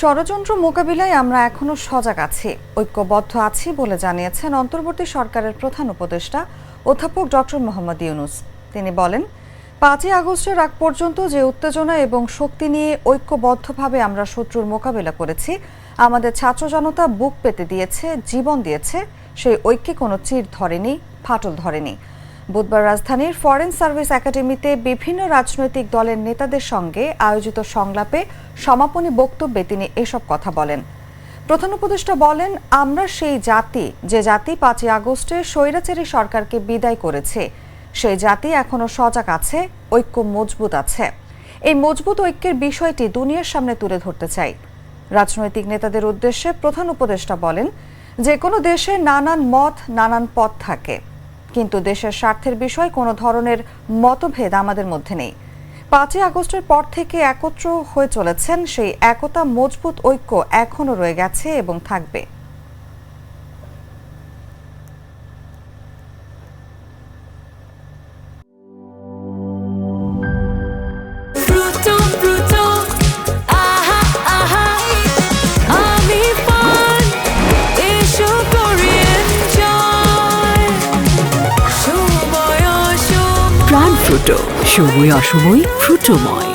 ষড়যন্ত্র মোকাবিলায় আমরা এখনো সজাগ আছি, ঐক্যবদ্ধ আছি বলে জানিয়েছেন অন্তর্বর্তী সরকারের প্রধান উপদেষ্টা অধ্যাপক ডক্টর মোহাম্মদ ইউনূস। তিনি বলেন, ৫ই আগস্টের আগ পর্যন্ত যে উত্তেজনা এবং শক্তি নিয়ে ঐক্যবদ্ধভাবে আমরা শত্রুর মোকাবিলা করেছি, আমাদের ছাত্র জনতা বুক পেতে দিয়েছে, জীবন দিয়েছে, সেই ঐক্যে কোনো চির ধরেনি, ফাটল ধরেনি। বুধবার রাজধানীর ফরেন সার্ভিস একাডেমিতে বিভিন্ন রাজনৈতিক দলের নেতাদের সঙ্গে আয়োজিত সংলাপে সমাপনী বক্তব্যে তিনি এসব কথা বলেন। প্রধান উপদেষ্টা বলেন, আমরা সেই জাতি যে জাতি ৫ই আগস্টে স্বৈরাচারী সরকারকে বিদায় করেছে, সেই জাতি এখনো সজাগ আছে, ঐক্য মজবুত আছে। এই মজবুত ঐক্যের বিষয়টি দুনিয়ার সামনে তুলে ধরতে চাই। রাজনৈতিক নেতাদের উদ্দেশ্যে প্রধান উপদেষ্টা বলেন, যে কোনো দেশে নানান মত, নানান পথ থাকে, কিন্তু দেশের স্বার্থের বিষয় কোনো ধরনের মতভেদ আমাদের মধ্যে নেই। ৫ই আগস্টের পর থেকে একত্র হয়ে চলেছেন, সেই একতা, মজবুত ঐক্য এখনো রয়ে গেছে এবং থাকবে। প্রাণ ফ্রুটো, সময় অসময় ফ্রুটোময়।